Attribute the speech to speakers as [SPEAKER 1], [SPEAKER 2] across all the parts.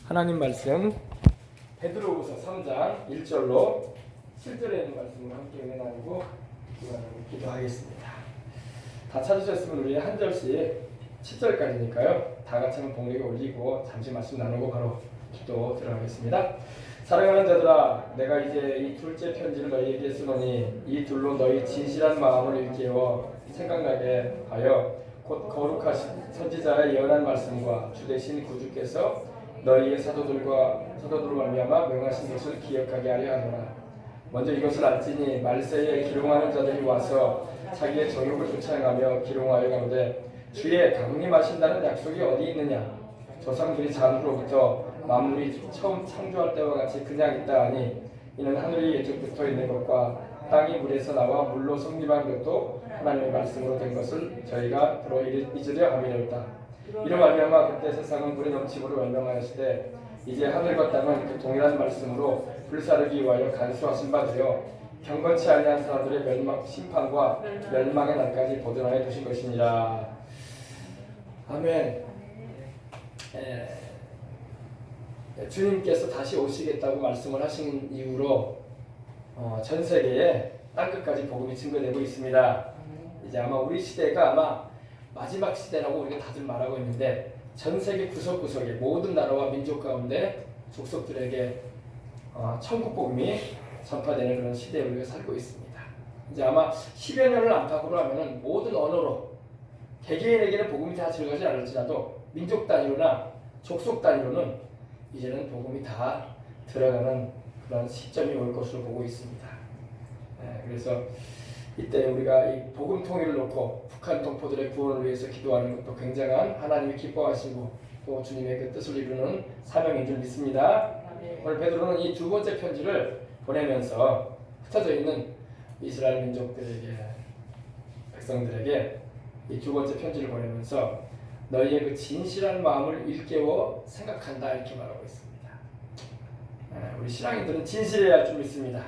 [SPEAKER 1] 하나님 말씀 베드로후서 3장 1절로 7절에 있는 말씀을 함께 은혜 나누고 기도하겠습니다. 다 찾으셨으면 우리 한 절씩 7절까지니까요. 다 같이 한번 봉독에 올리고 잠시 말씀 나누고 바로 기도 들어가겠습니다. 사랑하는 자들아, 내가 이제 이 둘째 편지를 너희에게 쓰노니 이 둘로 너희 진실한 마음을 일깨워 생각나게 하여 곧 거룩하신 선지자의 예언한 말씀과 주 되신 구주께서 너희의 사도들로 말미암아 명하신 것을 기억하게 하려 하노라. 먼저 이것을 알지니 말세에 기롱하는 자들이 와서 자기의 정욕을 쫓아행하며 기롱하여 가로되 주의 강림하신다는 약속이 어디 있느냐. 조상들이 자루로부터 만물이 처음 창조할 때와 같이 그냥 있다 하니 이는 하늘이 예적부터 있는 것과 땅이 물에서 나와 물로 성립한 것도 하나님의 말씀으로 된 것을 저희가 들어 잊으려 함이로다. 이로 말미암아 그때 세상은 불의 넘침으로 멸망하였으되 이제 하늘과 땅은 그 동일한 말씀으로 불사르기 위하여 간수하신 바 되어 경건치 아니한 사람들의 심판과 멸망의 날까지 보존하여 두신 것이니라. 아멘. 주님께서 다시 오시겠다고 말씀을 하신 이후로 전 세계에 땅끝까지 복음이 증거되고 있습니다. 이제 아마 우리 시대가 아마 마지막 시대라고 우리가 다들 말하고 있는데 전 세계 구석구석에 모든 나라와 민족 가운데 족속들에게 천국 복음이 전파되는 그런 시대에 우리가 살고 있습니다. 이제 아마 10여 년을 안팎으로 하면은 모든 언어로 개개인에게는 복음이 다 들어가지 않을지라도 민족 단위로나 족속 단위로는 이제는 복음이 다 들어가는 그런 시점이 올 것으로 보고 있습니다. 그래서 이때 우리가 이 복음 통일을 놓고 북한 동포들의 구원을 위해서 기도하는 것도 굉장한 하나님이 기뻐하시고 또 주님의 그 뜻을 이루는 사명인 줄 믿습니다. 오늘 베드로는 이 두 번째 편지를 보내면서 흩어져 있는 이스라엘 민족들에게, 백성들에게 이 두 번째 편지를 보내면서 너희의 그 진실한 마음을 일깨워 생각한다 이렇게 말하고 있습니다. 우리 신앙인들은 진실해야 할 줄 믿습니다.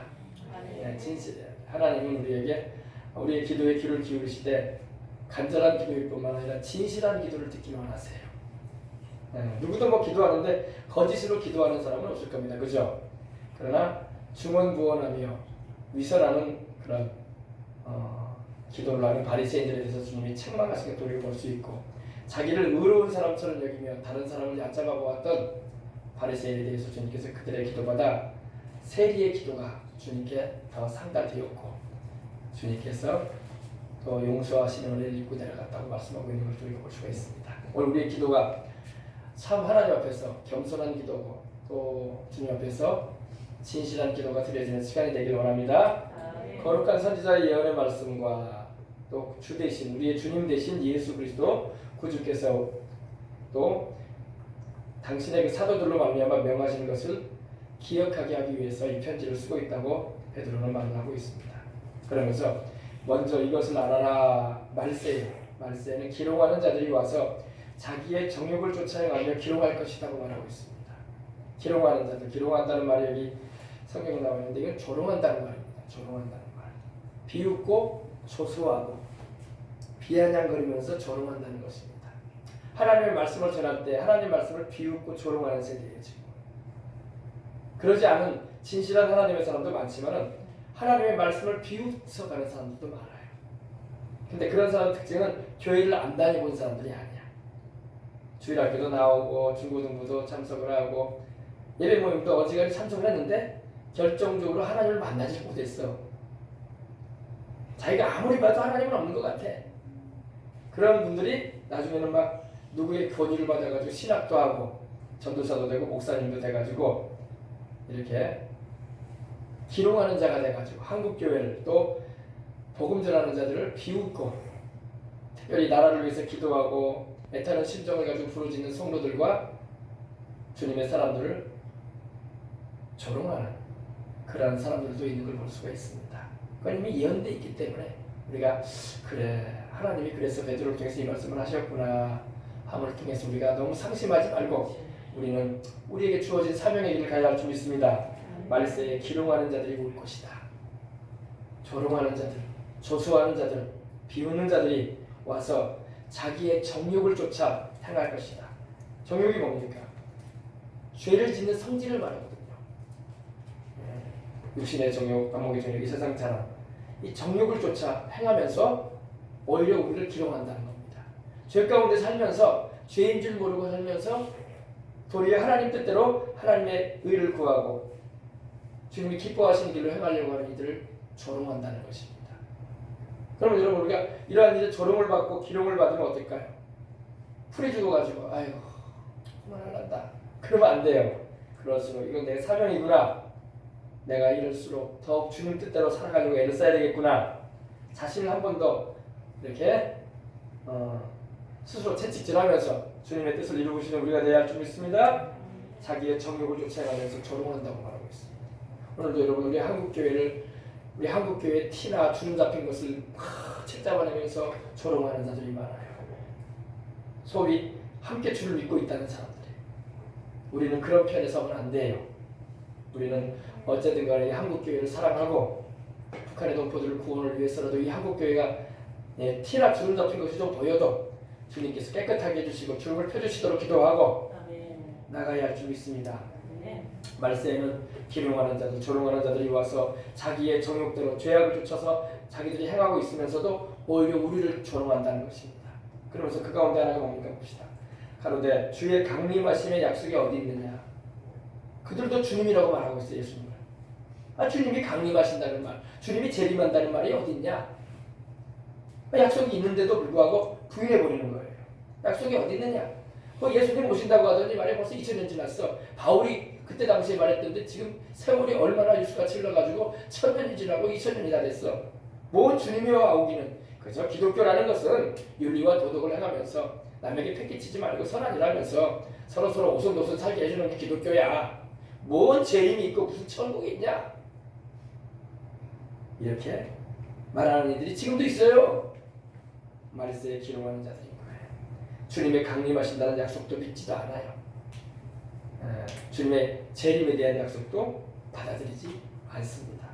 [SPEAKER 1] 진실해야. 하나님은 우리의 기도에 귀를 기울이시되 간절한 기도일 뿐만 아니라 진실한 기도를 듣기만 하세요. 누구도 뭐 기도하는데 거짓으로 기도하는 사람은 없을 겁니다. 그죠? 그러나 중언부언하며 위선하는 그런 기도를 하는 바리새인들에 대해서 주님이 책망하시게 돌이켜 볼 수 있고 자기를 의로운 사람처럼 여기며 다른 사람을 얕잡아 보았던 바리새인에 대해서 주님께서 그들의 기도보다 세리의 기도가 주님께 더 상달되었고 주님께서 또 용서하시는 은혜를 입고 내려갔다고 말씀하고 있는 걸 돌이켜 볼 수가 있습니다. 오늘 우리의 기도가 참 하나님 앞에서 겸손한 기도고 또 주님 앞에서 진실한 기도가 드려지는 시간이 되길 원합니다. 거룩한 선지자의 예언의 말씀과 또 주 대신 우리의 주님 대신 예수 그리스도 구주께서 또 당신의 그 사도들로 말미암아 명하신 것을 기억하게 하기 위해서 이 편지를 쓰고 있다고 베드로는 말을 하고 있습니다. 그러면서 먼저 이것을 알아라. 말세에는 기롱하는 자들이 와서 자기의 정욕을 쫓아 행하며 기롱할 것이라고 말하고 있습니다. 기롱하는 자들, 기롱한다는 말이 여기 성경에 나와 있는데 이건 조롱한다는 말입니다. 조롱한다는 말. 비웃고 조소하고 비아냥거리면서 조롱한다는 것입니다. 하나님의 말씀을 전할 때 하나님의 말씀을 비웃고 조롱하는 세대예요. 지금. 그러지 않은 진실한 하나님의 사람도 많지만은 하나님의 말씀을 비웃어가는 사람들도 많아요. 근데 그런 사람 특징은 교회를 안 다녀본 사람들이 아니야. 주일학교도 나오고 중고등부도 참석을 하고 예배 모임도 어지간히 참석을 했는데 결정적으로 하나님을 만나지 못했어. 자기가 아무리 봐도 하나님은 없는 것 같아. 그런 분들이 나중에는 막 누구의 권위를 받아가지고 신학도 하고 전도사도 되고 목사님도 돼가지고 이렇게 기롱하는 자가 돼가지고 한국교회를 또 복음 전하는 자들을 비웃고 특별히 나라를 위해서 기도하고 애타는 심정을 가지고 부르짖는 성도들과 주님의 사람들을 조롱하는 그런 사람들도 있는 걸 볼 수가 있습니다. 그건 이미 예언되어 있기 때문에 우리가 그래 하나님이 그래서 베드로를 통해서 이 말씀을 하셨구나 함을 통해서 우리가 너무 상심하지 말고 우리는 우리에게 주어진 사명의 길을 가야 할 줄 믿습니다. 말세에 기롱하는 자들이 올 것이다. 조롱하는 자들, 조소하는 자들, 비웃는 자들이 와서 자기의 정욕을 쫓아 행할 것이다. 정욕이 뭡니까? 죄를 짓는 성질을 말하거든요. 육신의 정욕, 감목의 정욕, 이 세상 자랑, 이 정욕을 쫓아 행하면서 오히려 우리를 기롱한다는 겁니다. 죄 가운데 살면서 죄인 줄 모르고 살면서 도리어 하나님 뜻대로 하나님의 의를 구하고 주님이 기뻐하시는 길로 행하려고 하는 이들을 조롱한다는 것입니다. 그러면 여러분, 우리가 이러한 이제 조롱을 받고 기롱을 받으면 어떨까요? 풀이 죽어가지고 아이고 그만할란다 그러면 안 돼요. 그럴수록 이건 내 사명이구나, 내가 이럴수록 더욱 주님 뜻대로 살아가려고 애를 써야 되겠구나, 자신을 한 번 더 이렇게 스스로 채찍질하면서 주님의 뜻을 이루시는 우리가 되어야 할 줄 믿습니다. 자기의 정욕을 쫓아가면서 조롱한다고 말하고 있습니다. 오늘도 여러분, 우리 한국교회 티나 주름 잡힌 것을 책 잡아내면서 조롱하는 자들이 많아요. 소위 함께 주를 믿고 있다는 사람들이. 우리는 그런 편에 서면 안 돼요. 우리는 어쨌든 간에 이 한국교회를 사랑하고 북한의 동포들을 구원을 위해서라도 이 한국교회가 티나 주름 잡힌 것이 좀 보여도 주님께서 깨끗하게 해주시고 주름을 펴주시도록 기도하고 나가야 할 줄 믿습니다. 말세에는 기롱하는 자들, 조롱하는 자들이 와서 자기의 정욕대로 죄악을 쫓아서 자기들이 행하고 있으면서도 오히려 우리를 조롱한다는 것입니다. 그러면서 그 가운데 하나가 뭡니까 봅시다. 가로되 주의 강림하심의 약속이 어디 있느냐. 그들도 주님이라고 말하고 있어요. 예수님을. 주님이 강림하신다는 말, 주님이 재림한다는 말이 어디 있냐. 약속이 있는데도 불구하고 부인해버리는 거예요. 약속이 어디 있느냐. 예수님 오신다고 하더니 말이 벌써 2000년 지났어. 바울이 그때 당시에 말했던데 지금 세월이 얼마나 유수같이 흘러가지고 1000년이 지나고 2000년이 다 됐어. 뭔 주님이 오기는. 그죠? 기독교라는 것은 윤리와 도덕을 행하면서 남에게 패기치지 말고 선한일하면서 서로서로 오손도손 살게 해주는 게 기독교야. 뭔 재림이 있고 무슨 천국이 있냐. 이렇게 말하는 이들이 지금도 있어요. 말세에 기롱하는 자들인 거예요. 주님의 강림하신다는 약속도 믿지도 않아요. 주님의 재림에 대한 약속도 받아들이지 않습니다.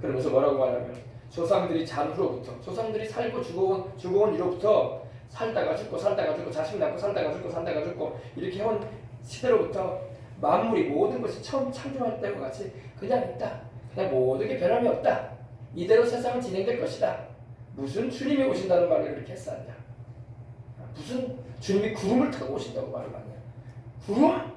[SPEAKER 1] 그러면서 뭐라고 말하면 조상들이 잔후로부터, 조상들이 살고 죽어온 이로부터 살다가 죽고 살다가 죽고 자식 낳고 살다가 죽고 살다가 죽고 이렇게 해온 시대로부터 만물이 모든 것이 처음 창조할 때와 같이 그냥 있다. 그냥 모든 게 변함이 없다. 이대로 세상은 진행될 것이다. 무슨 주님이 오신다는 말을 그렇게 했었냐. 무슨 주님이 구름을 타고 오신다고 말을 하냐. 구름?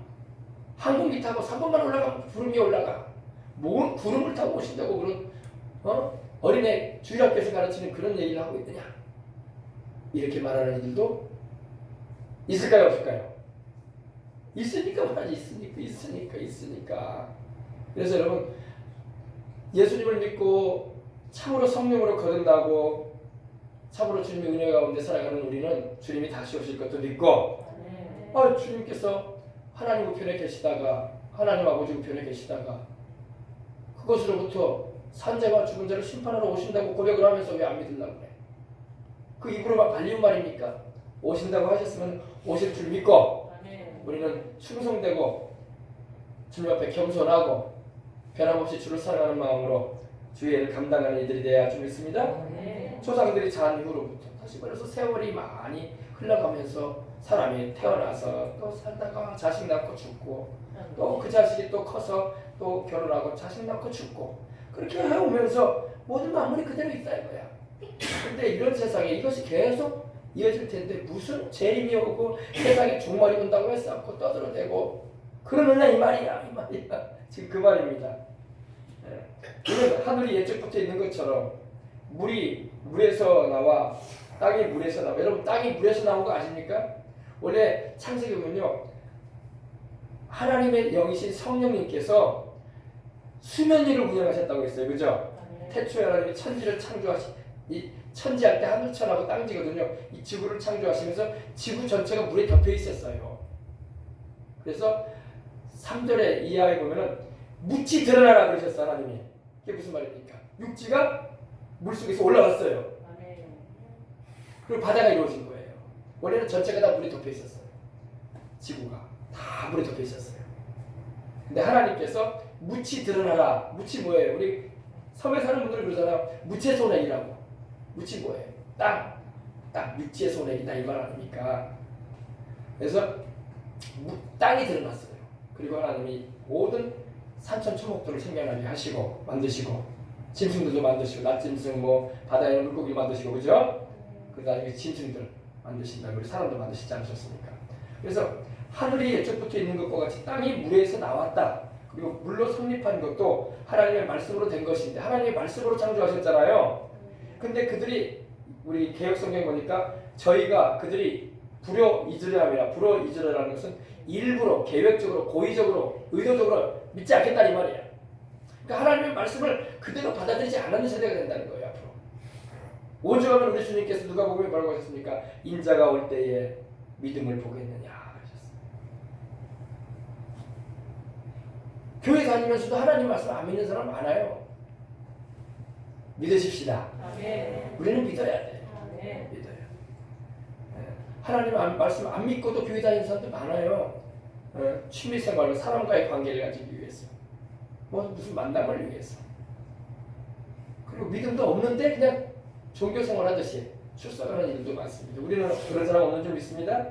[SPEAKER 1] 항공기 타고 3번만 올라가면 구름이 올라가. 뭔 구름을 타고 오신다고 그런 어린애 주일학교에서 가르치는 그런 얘기를 하고 있느냐. 이렇게 말하는 이들도 있을까요 없을까요? 있으니까 말하지. 있으니까. 그래서 여러분, 예수님을 믿고 참으로 성령으로 거듭나고 참으로 주님의 은혜 가운데 살아가는 우리는 주님이 다시 오실 것도 믿고 주님께서 하나님 우편에 계시다가 하나님 아버지 우편에 계시다가 그것으로부터 산자와 죽은 자를 심판하러 오신다고 고백을 하면서 왜 안 믿으려고 그래? 그 입으로만 발리운 말입니까? 오신다고 하셨으면 오실 줄 믿고 우리는 충성되고 주님 앞에 겸손하고 변함없이 주를 사랑하는 마음으로 주의 일을 감당하는 이들이 되어야 줄 믿습니다. 조상들이 잔 이후로부터 다시 말해서 세월이 많이 흘러가면서 사람이 태어나서 또 살다가 자식 낳고 죽고 또 그 자식이 또 커서 또 결혼하고 자식 낳고 죽고 그렇게 해오면서 모든 만물이 그대로 있다 이거야. 근데 이런 세상에 이것이 계속 이어질 텐데 무슨 재림이 오고 세상에 종말이 온다고 해서 떠들어대고 그러느냐 이 말이야. 지금 그 말입니다. 하늘이 예측부터 있는 것처럼 물이 물에서 나와 땅이 물에서 나와. 여러분, 땅이 물에서 나온 거 아십니까? 원래 창세기 보면요, 하나님의 영이신 성령님께서 수면 위를 운영하셨다고 했어요. 그죠? 태초에 하나님이 천지를 이 천지할 때 하늘천하고 땅지거든요. 이 지구를 창조하시면서 지구 전체가 물에 덮여 있었어요. 그래서 3절에 이하에 보면은 묻지 드러나라 그러셨어요. 하나님이. 그게 무슨 말입니까? 육지가 물속에서 올라왔어요. 그리고 바다가 이루어진 거예요. 원래는 전체가 다 물에 덮여 있었어요. 지구가 다 물에 덮여 있었어요. 근데 하나님께서 묻지 드러나라. 묻지 뭐예요? 우리 섬에 사는 분들은 그러잖아요. 무채소내기라고. 묻지 뭐예요? 땅. 육지의 소내기다 이 말 아닙니까? 그래서 땅이 드러났어요. 그리고 하나님이 모든 산천초목들을 생겨나게 하시고 만드시고 짐승들도 만드시고 낮짐승 뭐 바다에 있는 물고기 만드시고 그죠? 그다음에 짐승들 만드신다고 우리 사람도 만드시지 않으셨습니까? 그래서 하늘이 예적부터 있는 것과 같이 땅이 물에서 나왔다. 그리고 물로 성립한 것도 하나님의 말씀으로 된 것인데 하나님의 말씀으로 창조하셨잖아요. 근데 그들이 우리 개혁성경 보니까 그들이 불효 이스라엘이라는 것은 일부러 계획적으로 고의적으로 의도적으로 믿지 않겠다 이 말이야. 그러니까 하나님의 말씀을 그대로 받아들이지 않는 세대가 된다는 거예요. 앞으로 오죽하면 우리 주님께서 누가복음에 뭐라고 하셨습니까? 인자가 올 때에 믿음을 보겠느냐 하셨어요. 교회 다니면서도 하나님 말씀 안 믿는 사람 많아요. 믿으십시다. 우리는 믿어야 돼. 믿어요. 하나님 말씀 안 믿고도 교회 다니는 사람들 많아요. 취미생활로 사람과의 관계를 가지기 위해서, 무슨 만남을 위해서. 그리고 믿음도 없는데 그냥 종교생활 하듯이 출석하는 일도 많습니다. 우리는 그런 사람 없는 줄 믿습니다.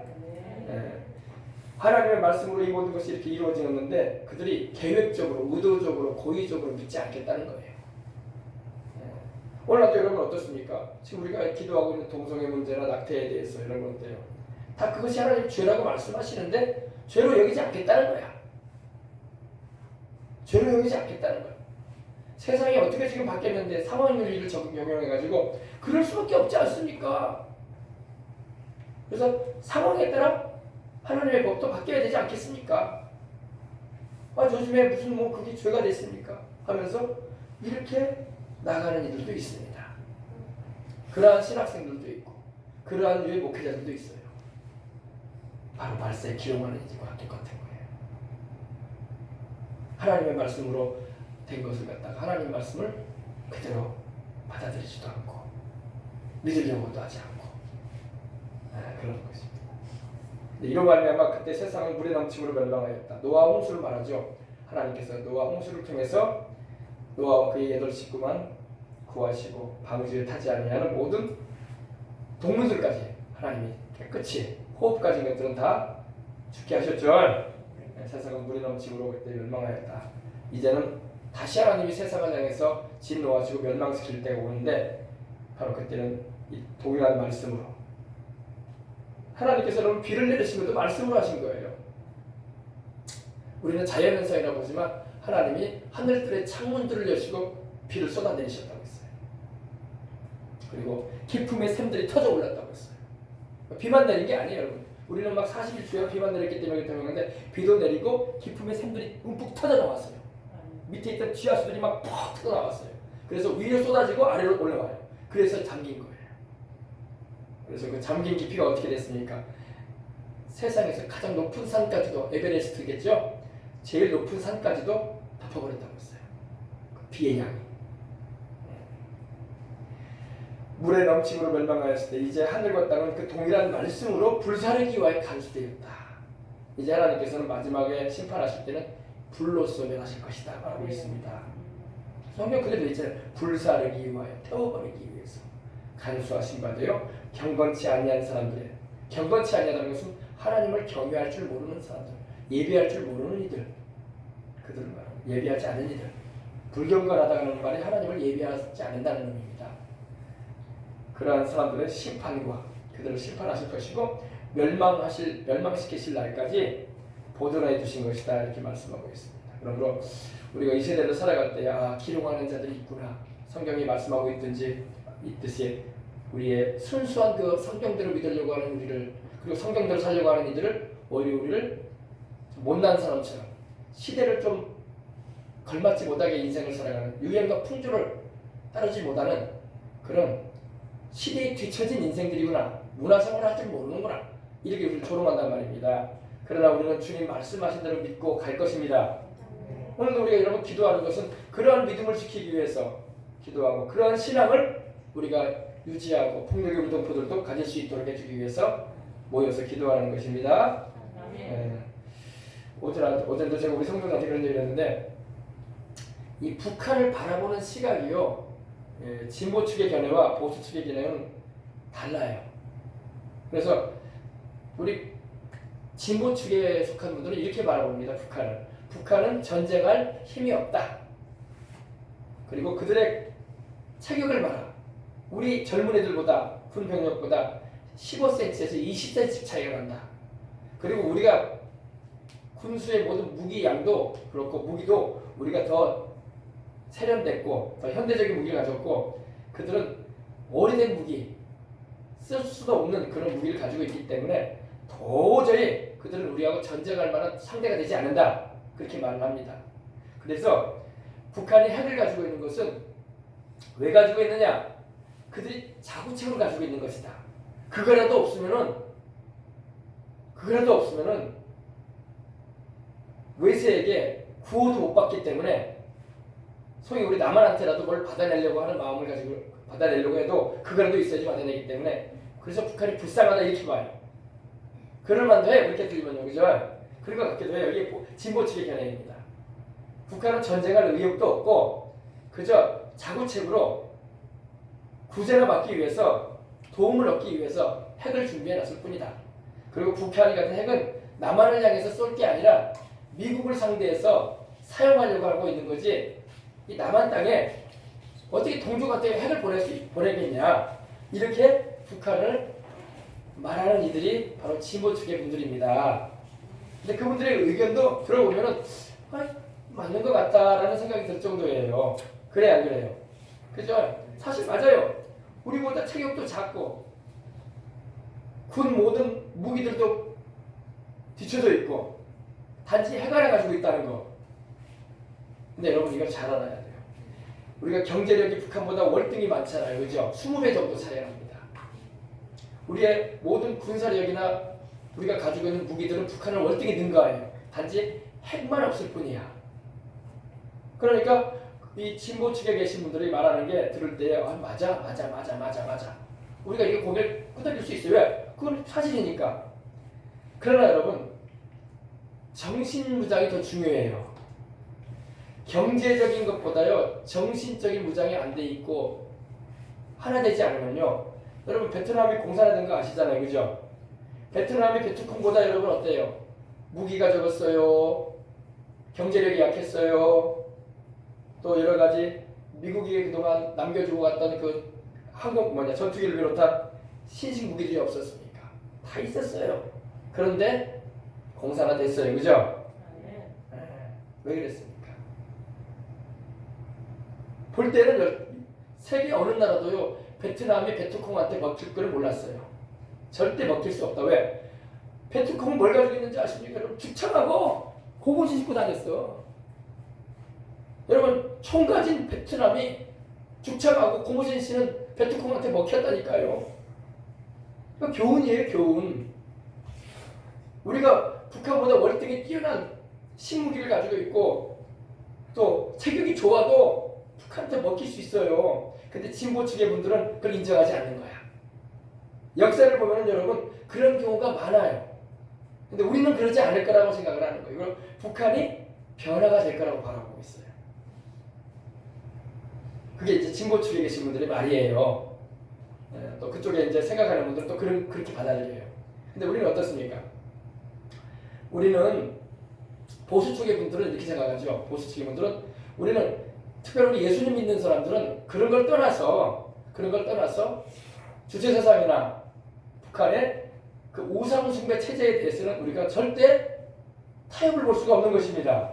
[SPEAKER 1] 하나님의 말씀으로 이 모든 것이 이렇게 이루어지는데 그들이 계획적으로, 의도적으로, 고의적으로 믿지 않겠다는 거예요. 오늘날도 여러분 어떻습니까? 지금 우리가 기도하고 있는 동성애 문제나 낙태에 대해서 이런 것들요. 다 그것이 하나님 죄라고 말씀하시는데 죄로 여기지 않겠다는 거야. 죄로 여기지 않겠다는 거야. 세상이 어떻게 지금 바뀌었는데 상황윤리를 적용해가지고 그럴 수밖에 없지 않습니까? 그래서 상황에 따라 하나님의 법도 바뀌어야 되지 않겠습니까? 요즘에 무슨 그게 죄가 됐습니까? 하면서 이렇게 나가는 이들도 있습니다. 그러한 신학생들도 있고 그러한 유의 목회자들도 있어요. 바로 말세에 기용하는 이들과 똑같은 거예요. 하나님의 말씀으로 된 것을 갖다가 하나님의 말씀을 그대로 받아들이지도 않고 믿으려고도 하지 않고 그런 것입니다. 이런 말미암아 그때 세상은 물의 넘침으로 멸망하였다. 노아 홍수를 말하죠. 하나님께서 노아 홍수를 통해서 노아와 그의 8 식구만 구하시고 방주에 타지 아니하는 모든 동물들까지 하나님이 깨끗이 호흡 가진 것들은 다 죽게 하셨죠. 세상은 물의 넘침으로 그때 멸망하였다. 이제는 다시 하나님이 세상을 향해서 진노하시고 멸망시킬 때가 오는데 바로 그때는 이 동일한 말씀으로 하나님께서 여러분 비를 내리신 것도 말씀으로 하신 거예요. 우리는 자연현상이라고 보지만 하나님이 하늘들의 창문들을 여시고 비를 쏟아내리셨다고 했어요. 그리고 기품의 샘들이 터져 올랐다고 했어요. 비만 내린 게 아니에요, 여러분. 우리는 막 40일 비만 내렸기 때문에 그렇다고 하는데 비도 내리고 기품의 샘들이 움푹 터져 나왔어요. 밑에 있던 지하수들이 막 푹 터져 나왔어요. 그래서 위로 쏟아지고 아래로 올라와요. 그래서 잠긴 거예요. 그래서 그 잠긴 깊이가 어떻게 됐습니까? 세상에서 가장 높은 산까지도, 에베레스트겠죠? 제일 높은 산까지도 덮어버렸다고 했어요. 그 비의 양이. 물에 넘침으로 멸망하였을 때 이제 하늘과 땅은 그 동일한 말씀으로 불사르기 위하여 간수되었다. 이제 하나님께서는 마지막에 심판하실 때는 불로써 멸하실 것이다 말하고 있습니다. 성경 그대로 있잖아요. 불사르기 위하여, 태워버리기 위해서 간수하신 바되요 경건치 아니한 사람들의, 경건치 아니하다는 것은 하나님을 경외할 줄 모르는 사람들, 예비할 줄 모르는 이들, 그들을 말합니다. 예비하지 않은 이들. 불경건하다는 말이 하나님을 예비하지 않는다는 의미입니다. 그러한 사람들의 심판과 그들을 심판하실 것이고 멸망시키실 날까지 보존해 두신 것이다 이렇게 말씀하고 있습니다. 그러므로 우리가 이 세대를 살아갈 때 기록하는 자들이 있구나. 성경이 말씀하고 있듯이 우리의 순수한 그 성경대로 믿으려고 하는 우리를, 그리고 성경대로 살려고 하는 이들을 오히려 우리를 못난 사람처럼 시대를 좀 걸맞지 못하게 인생을 살아가는, 유행과 풍조를 따르지 못하는 그런 시대에 뒤처진 인생들이구나. 문화생활을 할 줄 모르는구나. 이렇게 우리를 조롱한단 말입니다. 그러나 우리는 주님 말씀하신 대로 믿고 갈 것입니다. 오늘도 우리가 여러분 기도하는 것은 그러한 믿음을 지키기 위해서 기도하고 그러한 신앙을 우리가 유지하고 폭력의 운동포들도 가질 수 있도록 해주기 위해서 모여서 기도하는 것입니다. 어제도 제가 우리 성도들한테 그런 얘기를 했는데 이 북한을 바라보는 시각이요, 진보 측의 견해와 보수 측의 견해는 달라요. 그래서 우리 진보 축에 속한 분들은 이렇게 바라봅니다. 북한은 전쟁할 힘이 없다. 그리고 그들의 체격을 봐라. 우리 젊은 애들보다 군 병력보다 15cm에서 20cm 차이가 난다. 그리고 우리가 군수의 모든 무기 양도 그렇고 무기도 우리가 더 세련됐고 더 현대적인 무기를 가졌고 그들은 오래된 무기 쓸 수도 없는 그런 무기를 가지고 있기 때문에 도저히 그들은 우리하고 전쟁할 만한 상대가 되지 않는다. 그렇게 말을 합니다. 그래서 북한이 핵을 가지고 있는 것은 왜 가지고 있느냐? 그들이 자구책으로 가지고 있는 것이다. 그거라도 없으면은 외세에게 구호도 못 받기 때문에 소위 우리 남한한테라도 뭘 받아내려고 하는 마음을 가지고 받아내려고 해도 그거라도 있어야지 받아내기 때문에 그래서 북한이 불쌍하다 이렇게 봐요. 그럴만도 해 그렇게 들리면요, 그죠? 그런 것 같기도 해요. 이게 진보 측의 견해입니다. 북한은 전쟁할 의욕도 없고 그저 자구책으로 구제를 받기 위해서 도움을 얻기 위해서 핵을 준비해놨을 뿐이다. 그리고 북한이 가진 핵은 남한을 향해서 쏠 게 아니라 미국을 상대해서 사용하려고 하고 있는 거지 이 남한 땅에 어떻게 동족한테 핵을 보내겠냐 이렇게 북한을 말하는 이들이 바로 진보 측의 분들입니다. 근데 그분들의 의견도 들어보면은 맞는 것 같다라는 생각이 들 정도예요. 그래 안 그래요? 그죠? 사실 맞아요. 우리보다 체격도 작고 군 모든 무기들도 뒤쳐져 있고 단지 핵 하나 가지고 있다는 거. 근데 여러분 이걸 잘 알아야 돼요. 우리가 경제력이 북한보다 월등히 많잖아요. 그죠? 20배 정도 차이가 납니다. 우리의 모든 군사력이나 우리가 가지고 있는 무기들은 북한을 월등히 능가해요. 단지 핵만 없을 뿐이야. 그러니까 이 진보 측에 계신 분들이 말하는 게 들을 때 맞아. 우리가 이거 고개를 끄덕일 수 있어요. 왜? 그건 사실이니까. 그러나 여러분 정신무장이 더 중요해요. 경제적인 것보다요 정신적인 무장이 안 돼 있고 하나 되지 않으면요. 여러분 베트남이 공산화된 거 아시잖아요, 그죠? 베트남이 베트콩보다 여러분 어때요? 무기가 적었어요. 경제력이 약했어요. 또 여러 가지 미국이 그동안 남겨주고 갔던 그 전투기를 비롯한 신식 무기들이 없었습니까? 다 있었어요. 그런데 공산화 됐어요, 그죠? 왜 그랬습니까? 볼 때는 세계 어느 나라도요 베트남이 베트콩한테 먹힐 걸 몰랐어요. 절대 먹힐 수 없다. 왜? 베트콩은 뭘 가지고 있는지 아십니까? 여러분 죽창하고 고무신 신고 다녔어. 여러분 총 가진 베트남이 죽창하고 고무신 씨는 베트콩한테 먹혔다니까요. 이거 교훈이에요, 교훈. 우리가 북한보다 월등히 뛰어난 신무기를 가지고 있고 또 체격이 좋아도 북한한테 먹힐 수 있어요. 근데 진보 측의 분들은 그걸 인정하지 않는 거야. 역사를 보면 여러분 그런 경우가 많아요. 근데 우리는 그러지 않을 거라고 생각을 하는 거예요. 이걸 북한이 변화가 될 거라고 바라보고 있어요. 그게 이제 진보 측에 계신 분들의 말이에요. 또 그쪽에 이제 생각하는 분들은 또 그렇게 받아들여요. 근데 우리는 어떻습니까? 우리는 보수 쪽의 분들은 이렇게 생각하죠. 보수 측의 분들은 우리는 특별히 예수님 믿는 사람들은 그런 걸 떠나서 주체사상이나 북한의 그 우상숭배 체제에 대해서는 우리가 절대 타협을 볼 수가 없는 것입니다.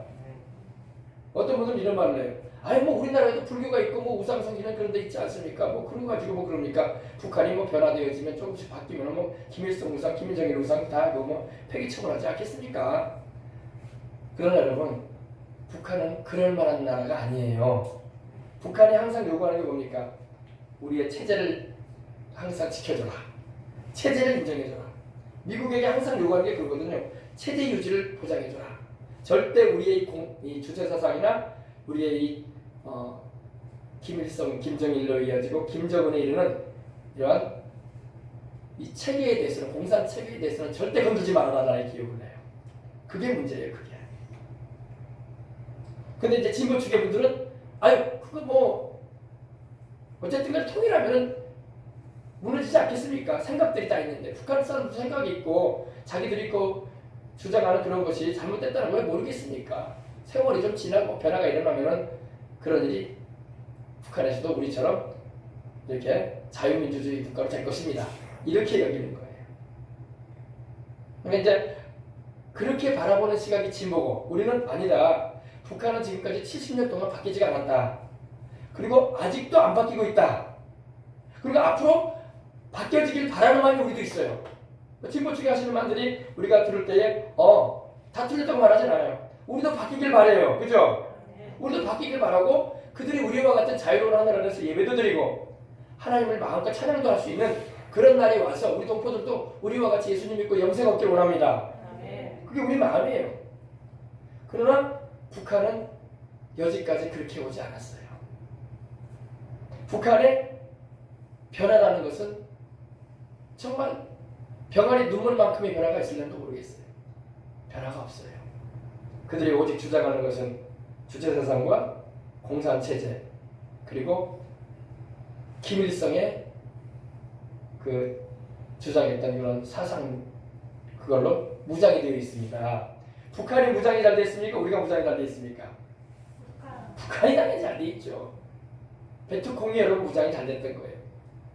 [SPEAKER 1] 어떤 분들은 이런 말을 해요. 뭐 우리나라에도 불교가 있고 뭐 우상숭배는 그런 데 있지 않습니까? 뭐 그런 거 가지고 뭐 그럽니까? 북한이 뭐 변화되어지면 조금씩 바뀌면 뭐 김일성 우상, 김정일 우상 다 뭐 폐기 처분하지 않겠습니까? 그러나 여러분 북한은 그럴 만한 나라가 아니에요. 북한이 항상 요구하는 게 뭡니까? 우리의 체제를 항상 지켜줘라. 체제를 인정해줘라. 미국에게 항상 요구하는 게 그거거든요. 체제 유지를 보장해줘라. 절대 우리의 이 주체사상이나 우리의 이 김일성, 김정일로 이어지고 김정은에 이르는 이러한 이 체계에 대해서는 공산 체계에 대해서는 절대 건들지 말아라 이렇게 요구를 해요. 그게 문제예요, 그게. 근데 이제 진보 측의 분들은 그거 뭐 어쨌든 간에 통일하면은 무너지지 않겠습니까? 생각들이 다 있는데 북한 사람도 생각이 있고 자기들이 그 주장하는 그런 것이 잘못됐다는 걸 모르겠습니까? 세월이 좀 지나고 변화가 일어나면은 그런 일이 북한에서도 우리처럼 이렇게 자유민주주의 국가로 될 것입니다. 이렇게 여기는 거예요. 그러니까 이제 그렇게 바라보는 시각이 진보고 우리는 아니다. 북한은 지금까지 70년 동안 바뀌지가 않았다. 그리고 아직도 안 바뀌고 있다. 그리고 앞으로 바뀌어지길 바라는 마음이 우리도 있어요. 진보 측에 하시는 말들이 우리가 들을 때에 다 틀렸다고 말하진 않아요. 우리도 바뀌길 바래요. 그죠? 우리도 바뀌길 바라고 그들이 우리와 같은 자유로운 하늘 안에서 예배도 드리고 하나님을 마음껏 찬양도 할 수 있는 그런 날이 와서 우리 동포들도 우리와 같이 예수님 믿고 영생 얻길 원합니다. 그게 우리 마음이에요. 그러나 북한은 여지까지 그렇게 오지 않았어요. 북한의 변화라는 것은 정말 병아리 눈물만큼의 변화가 있을지도 모르겠어요. 변화가 없어요. 그들이 오직 주장하는 것은 주체사상과 공산체제 그리고 김일성의 그 주장했던 그런 사상 그걸로 무장이 되어 있습니다. 북한이 무장이 잘 되어 있습니까? 우리가 무장이 잘 되어 있습니까? 북한이 당연히 잘 되어 있죠. 베트콩이 여러분 무장이 잘 됐던 거예요.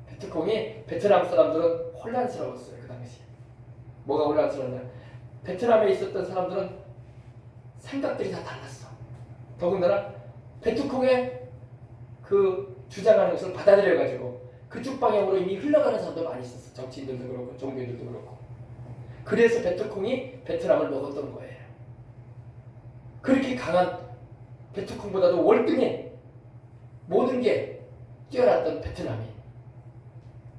[SPEAKER 1] 베트콩이 베트남 사람들은 혼란스러웠어요. 그 당시에. 뭐가 혼란스러웠냐? 베트남에 있었던 사람들은 생각들이 다 달랐어. 더군다나 베트콩의 그 주장하는 것을 받아들여가지고 그쪽 방향으로 이미 흘러가는 사람도 많이 있었어. 정치인들도 그렇고 종교인들도 그렇고. 그래서 베트콩이 베트남을 먹었던 거예요. 그렇게 강한 베트콩보다도 월등히 모든 게 뛰어났던 베트남이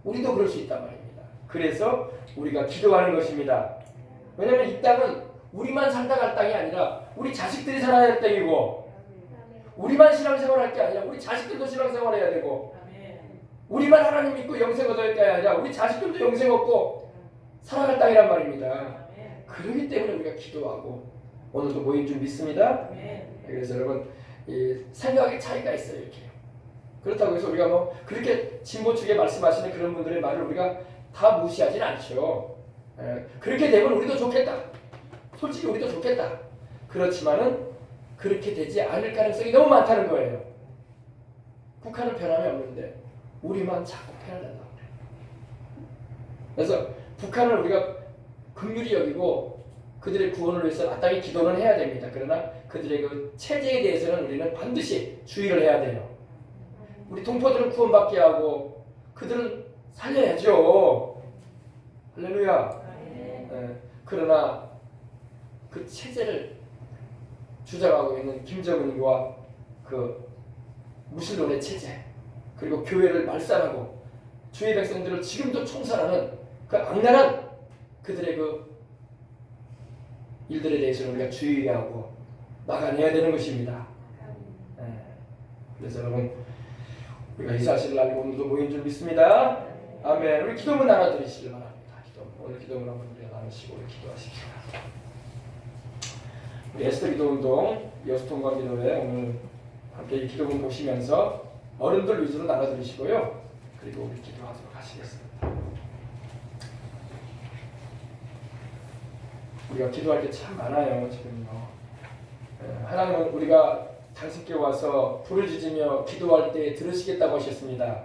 [SPEAKER 1] 우리도 그럴 수 있단 말입니다. 그래서 우리가 기도하는 것입니다. 왜냐하면 이 땅은 우리만 살다 갈 땅이 아니라 우리 자식들이 살아야 할 땅이고 우리만 신앙생활할 게 아니라 우리 자식들도 신앙생활해야 되고 우리만 하나님 믿고 영생 얻어야 할 게 아니라 우리 자식들도 영생 얻고 살아갈 땅이란 말입니다. 그렇기 때문에 우리가 기도하고 오늘도 모인 줄 믿습니다. 그래서 여러분 이 생각의 차이가 있어요. 이렇게. 그렇다고 해서 우리가 뭐 그렇게 진보 측에 말씀하시는 그런 분들의 말을 우리가 다 무시하진 않죠. 그렇게 되면 우리도 좋겠다. 솔직히 우리도 좋겠다. 그렇지만은 그렇게 되지 않을 가능성이 너무 많다는 거예요. 북한은 변함이 없는데 우리만 자꾸 편하단다. 그래서 북한을 우리가 긍휼히 여기고 그들의 구원을 위해서 마땅히 기도는 해야 됩니다. 그러나 그들의 그 체제에 대해서는 우리는 반드시 주의를 해야 돼요. 우리 동포들은 구원받게 하고 그들은 살려야죠. 할렐루야. 그러나 그 체제를 주장하고 있는 김정은과 그 무신론의 체제 그리고 교회를 말살하고 주의 백성들을 지금도 총살하는 그 악랄한 그들의 그 일들에 대해서는 우리가 주의하고 막아내야 되는 것입니다. 그래서 여러분 우리가 이 사실을 알고 오늘도 모인 줄 믿습니다. 아멘. 우리 기도문 나눠드리시길 바랍니다. 오늘 기도문 한번 우리가 나누시고 우리 기도하십시오. 우리 에스더 기도운동 여수통과 기도회 오늘 함께 이 기도문 보시면서 어른들 위주로 나눠드리시고요. 그리고 우리 기도하도록 하시겠습니다. 우리가 기도할 게 참 많아요. 지금요. 하나님은 우리가 당신께 와서 부를 지으며 기도할 때 들으시겠다고 하셨습니다.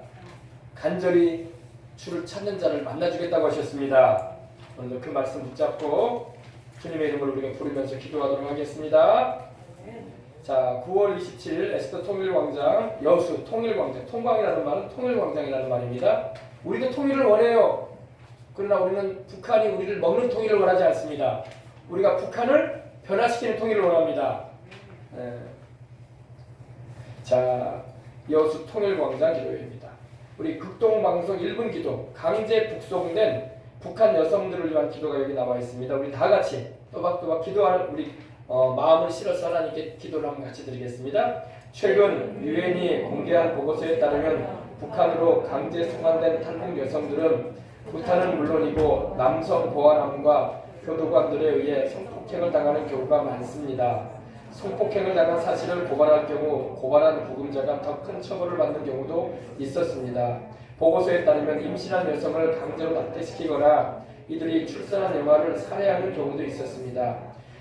[SPEAKER 1] 간절히 주를 찾는 자를 만나주겠다고 하셨습니다. 오늘도 그 말씀 붙잡고 주님의 이름을 우리가 부르면서 기도하도록 하겠습니다. 자, 9월 27일 에스더 통일광장 여수 통일광장 통광이라는 말은 통일광장이라는 말입니다. 우리도 통일을 원해요. 그러나 우리는 북한이 우리를 먹는 통일을 원하지 않습니다. 우리가 북한을 변화시키는 통일을 원합니다. 자, 여수 통일광장 기도회입니다. 우리 극동방송 1분 기도 강제 북송된 북한 여성들을 위한 기도가 여기 나와 있습니다. 우리 다 같이 또박또박 기도하는 우리 마음을 실어서 하나님께 기도를 한번 같이 드리겠습니다. 최근 유엔이 공개한 보고서에 따르면 북한으로 강제 송환된 탈북 여성들은 부탄은 물론이고 남성 보안함과 교도관들에 의해 성폭행을 당하는 경우가 많습니다. 성폭행을 당한 사실을 고발할 경우 고발한 부금자가 더 큰 처벌을 받는 경우도 있었습니다. 보고서에 따르면 임신한 여성을 강제로 낙태시키거나 이들이 출산한 영아를 살해하는 경우도 있었습니다.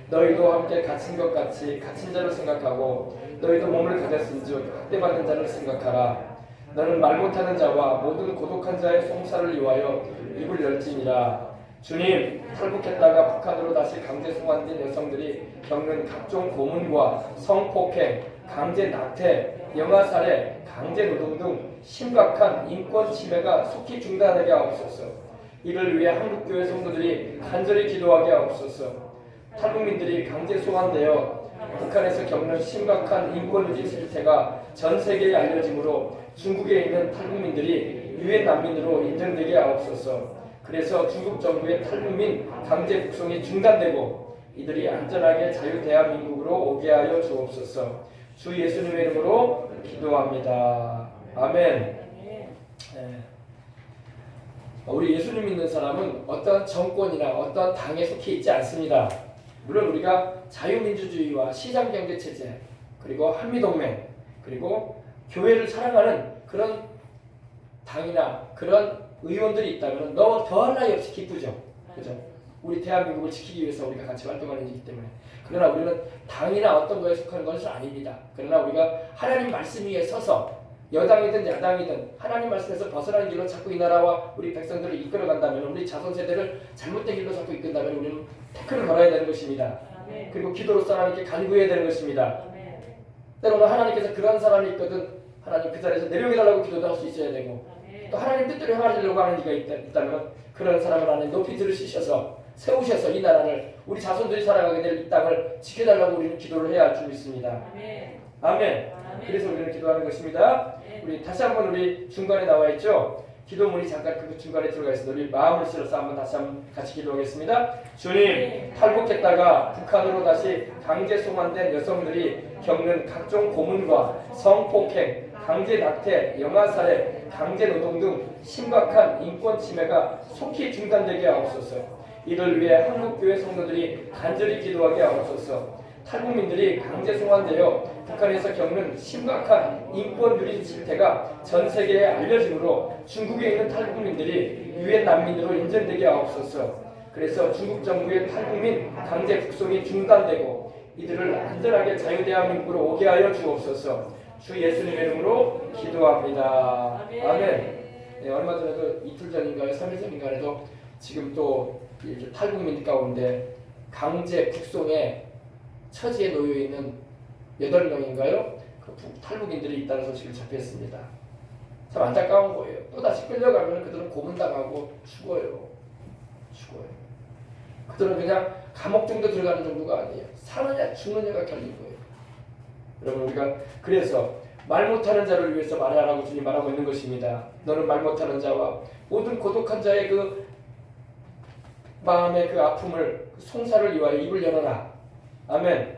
[SPEAKER 1] 너희도 함께 갇힌 것 같이 갇힌 자를 생각하고 너희도 몸을 가졌은즉 학대받는 자를 생각하라. 너는 말 못하는 자와 모든 고독한 자의 송사를 위하여 입을 열지니라. 주님, 탈북했다가 북한으로 다시 강제 송환된 여성들이 겪는 각종 고문과 성폭행, 강제 낙태, 영아살해, 강제 노동 등 심각한 인권 침해가 속히 중단하게 하옵소서. 이를 위해 한국교회 성도들이 간절히 기도하게 하옵소서. 탈북민들이 강제 송환되어 북한에서 겪는 심각한 인권유지 실태가 전 세계에 알려지므로 중국에 있는 탈북민들이 유엔 난민으로 인정되게 하옵소서. 그래서 중국 정부의 탈북민 강제 북송이 중단되고 이들이 안전하게 자유대한민국으로 오게 하여 주옵소서. 주 예수님의 이름으로 기도합니다. 아멘. 네. 우리 예수님 믿는 사람은 어떤 정권이나 어떤 당에 속해 있지 않습니다. 물론 우리가 자유민주주의와 시장경제체제 그리고 한미동맹 그리고 교회를 사랑하는 그런 당이나 그런 의원들이 있다면 너 더할 나위 없이 기쁘죠. 그죠? 우리 대한민국을 지키기 위해서 우리가 같이 활동하는 일이기 때문에. 그러나 우리는 당이나 어떤 거에 속하는 것은 아닙니다. 그러나 우리가 하나님 말씀 위에 서서 여당이든 야당이든 하나님 말씀에서 벗어나는 길로 자꾸 이 나라와 우리 백성들을 이끌어간다면 우리 자손 세대를 잘못된 길로 자꾸 이끈다면 우리는 태클을 걸어야 되는 것입니다. 그리고 기도로서 하나님께 간구해야 되는 것입니다. 때로는 하나님께서 그런 사람이 있거든 하나님 그 자리에서 내려오달라고 기도도 할 수 있어야 되고 또 하나님 뜻대로 행하려고 하는 이가 있다면 그런 사람을 하나님 높이 들으시셔서 세우셔서 이 나라를 우리 자손들이 살아가게 될 이 땅을 지켜달라고 우리는 기도를 해야 할 줄 믿습니다. 아멘. 그래서 우리는 기도하는 것입니다. 우리 다시 한번 우리 중간에 나와 있죠. 기도문이 잠깐 그 중간에 들어가 있습니다. 우리 마음을 실어서 한번 다시 한번 같이 기도하겠습니다. 주님, 탈북했다가 북한으로 다시 강제 송환된 여성들이 겪는 각종 고문과 성폭행, 강제 낙태, 영아살해, 강제 노동 등 심각한 인권 침해가 속히 중단되게 하옵소서. 이를 위해 한국교회 성도들이 간절히 기도하게 하옵소서. 탈북민들이 강제 송환되어 북한에서 겪는 심각한 인권 유린 실태가 전 세계에 알려지므로 중국에 있는 탈북민들이 유엔 난민으로 인정되게 하옵소서. 그래서 중국 정부의 탈북민 강제 북송이 중단되고 이들을 안전하게 자유대한민국으로 오게 하여 주옵소서. 주 예수님의 이름으로 기도합니다. 아멘. 네, 얼마 전에도 이틀 전인가요? 3일 전인가에도 지금 또 이렇게 탈북민 가운데 강제 북송에 처지에 놓여 있는 8명인가요? 그 탈북인들이 있다는 소식을 접했습니다. 참 안타까운 거예요. 또다시 끌려가면 그들은 고문당하고 죽어요. 그들은 그냥 감옥 정도 들어가는 정도가 아니에요. 사느냐 죽느냐가 결린 거예요. 여러분 우리가 그래서 말 못하는 자를 위해서 말하라고 주님 말하고 있는 것입니다. 너는 말 못하는 자와 모든 고독한 자의 그 마음의 그 아픔을 그 송사를 위하여 입을 열어라. 아멘.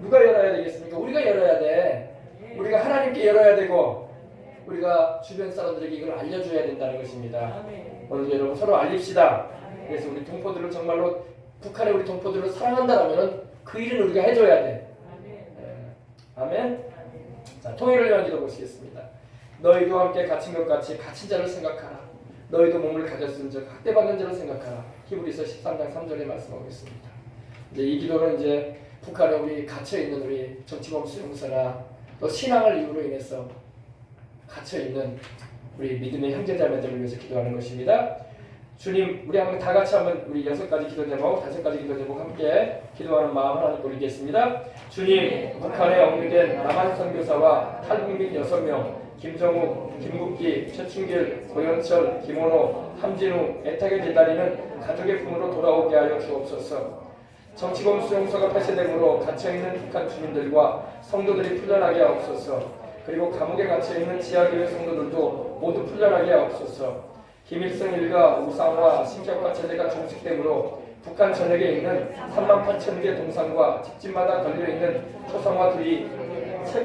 [SPEAKER 1] 누가 열어야 되겠습니까? 우리가 열어야 돼. 우리가 하나님께 열어야 되고 우리가 주변 사람들에게 이걸 알려줘야 된다는 것입니다. 오늘 여러분 서로 알립시다. 그래서 우리 동포들을 정말로 북한의 우리 동포들을 사랑한다라면 그 일은 우리가 해줘야 돼. 아멘. 자, 통일을 위한 기도 보시겠습니다. 너희도 함께 갇힌 것 같이 갇힌 자를 생각하라. 너희도 몸을 가졌은즉 학대받는 자를 생각하라. 히브리서 13장 3절에 말씀하겠습니다. 이제 이 기도는 이제 북한에 우리 갇혀 있는 우리 정치범 수용소나 또 신앙을 이유로 인해서 갇혀 있는 우리 믿음의 형제자매들을 위해서 기도하는 것입니다. 주님, 우리 한번 다 같이 한번 우리 6가지 기도 제목, 5가지 기도 제목 함께 기도하는 마음 하나님 올리겠습니다. 주님, 북한에 억류된 남한 선교사와 탈북민 6명, 김정욱, 김국기, 최충길, 고영철, 김원호, 함진우, 애타게 기다리는 가족의 품으로 돌아오게 하여 주옵소서. 정치범 수용소가 폐쇄됨으로 갇혀있는 북한 주민들과 성도들이 풀려나게 하옵소서. 그리고 감옥에 갇혀있는 지하교회 성도들도 모두 풀려나게 하옵소서. 김일성 일가 우상화 신격화 체제가 종식되므로 북한 전역에 있는 38,000개 동상과 집집마다 걸려있는 초상화들이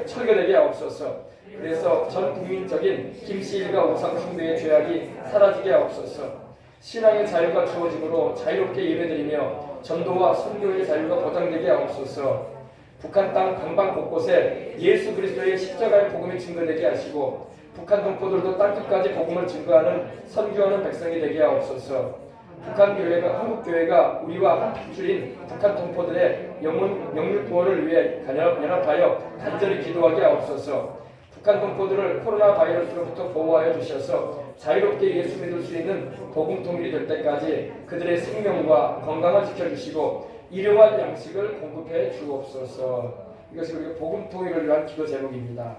[SPEAKER 1] 철거되게 하옵소서. 그래서 전 국민적인 김씨 일가 우상 숭배의 죄악이 사라지게 하옵소서. 신앙의 자유가 주어지므로 자유롭게 예배드리며 전도와 선교의 자유가 보장되게 하옵소서. 북한 땅 방방 곳곳에 예수 그리스도의 십자가의 복음이 증거되게 하시고 북한 동포들도 땅끝까지 복음을 증거하는 선교하는 백성이 되게 하옵소서. 북한 교회가 한국 교회가 우리와 한 핏줄인 북한 동포들의 영육 구원을 위해 연합하여 간절히 기도하게 하옵소서. 북한 동포들을 코로나 바이러스로부터 보호하여 주셔서 자유롭게 예수 믿을 수 있는 복음 통일이 될 때까지 그들의 생명과 건강을 지켜주시고 일용할 양식을 공급해 주옵소서. 이것이 우리가 복음 통일을 위한 기도 제목입니다.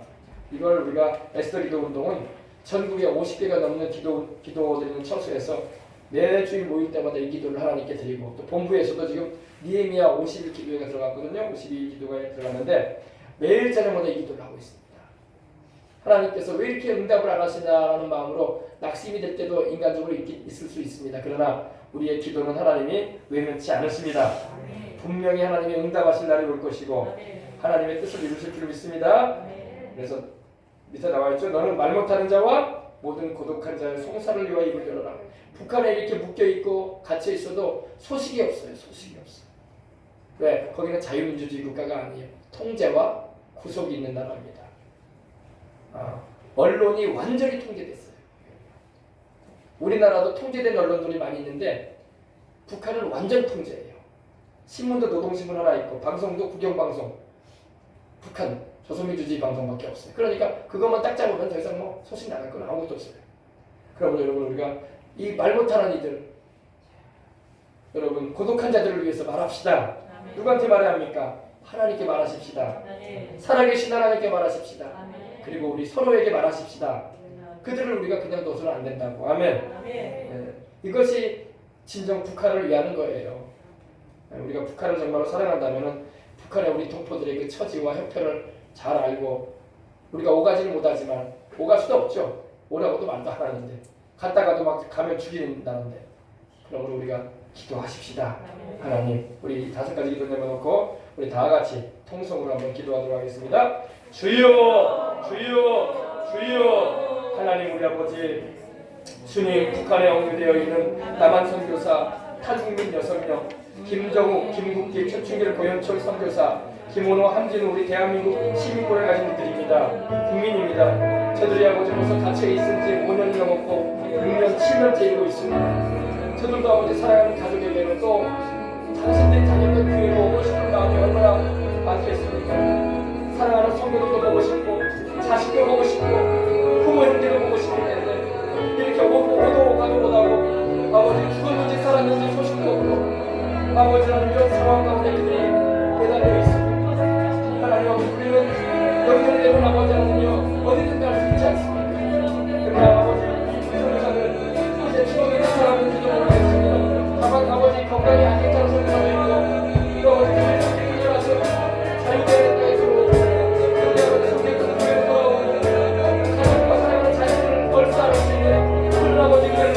[SPEAKER 1] 이걸 우리가 에스더 기도 운동은 전국에 50개가 넘는 기도 드리는 처소에서 매 주일 모일 때마다 이 기도를 하나님께 드리고, 또 본부에서도 지금 니에미야 50일 기도회가 들어갔거든요. 52일 기도가 들어갔는데 매일 저녁마다 이 기도를 하고 있습니다. 하나님께서 왜 이렇게 응답을 안 하시냐라는 마음으로 낙심이 될 때도 인간적으로 있을 수 있습니다. 그러나 우리의 기도는 하나님이 외면치 않으십니다. 분명히 하나님이 응답하실 날이 올 것이고 하나님의 뜻을 이루실 줄 믿습니다. 그래서 밑에 나와있죠. 너는 말 못하는 자와 모든 고독한 자의 송사를 위하여 입을 열어라. 북한에 이렇게 묶여있고 갇혀있어도 소식이 없어요. 소식이 없어요. 왜? 거기는 자유민주주의 국가가 아니에요. 통제와 구속이 있는 나라입니다. 언론이 완전히 통제됐어요. 우리나라도 통제된 언론들이 많이 있는데 북한은 완전 통제예요. 신문도 노동신문 하나 있고 방송도 국영방송, 북한 조선민주주의 방송밖에 없어요. 그러니까 그것만 딱 잡으면 더 이상 뭐 소식 나갈 건 아무것도 없어요. 그러므로 여러분, 우리가 이 말 못하는 이들, 여러분 고독한 자들을 위해서 말합시다. 누구한테 말해야 합니까? 하나님께 말하십시다. 살아계신 하나님께 말하십시다. 그리고 우리 서로에게 말하십시다. 그들을 우리가 그냥 둬서는 안 된다고. 아멘. 이것이 진정 북한을 위하는 거예요. 우리가 북한을 정말로 사랑한다면 북한의 우리 동포들의 그 처지와 형편을 잘 알고, 우리가 오가지는 못하지만 오갈 수도 없죠. 오라고도 말도 안 하는데, 갔다가도 막 가면 죽인다는데. 그러므로 우리가 기도하십시다. 하나님, 우리 5가지 기도 내려놓고 우리 다 같이 통성으로 한번 기도하도록 하겠습니다. 주여, 주여, 주여. 하나님 우리 아버지, 주님, 북한에 억류되어 있는 남한 선교사 타중민 6명, 김정우, 김국기, 최충길, 고현철 선교사, 김원호, 함진우, 우리 대한민국 시민권을 가진 이들입니다. 국민입니다. 저들이 아버지 벌써 갇혀 있은 지 5년이 넘었고 6년, 7년째 이루고 있습니다. 저들도 아버지 사랑하는 가족에게는 또 당신들이 다녔던 교회로 오고 싶은 마음이 얼마나 많겠습니까? 사랑하는 성도들도 보고 싶고 자식도 보고 싶고 부모 형제도 보고 싶을 텐데 이렇게 오도 가도 못하고 아버지 죽었는지 살았는지 소식도 없고 아버지는 이런 상황 가운데 그들이 매달려 있습니다. 하나님, 우리는 연결되는 아버지는요 어디든 갈 수 있지 않습니까? 그러나 아버지 이 선교사들 이제 죽어가는 사람인지도 모르겠습니다. 다만 아버지 건강이 안 괜찮은 선교사도 있고 또 아버지 교회에서 기도라서 자유되는 데에서 여기 성경을 통해서 하나님과 사랑하는 자신을 벌써 알 수 있는 그런 아버지 교회를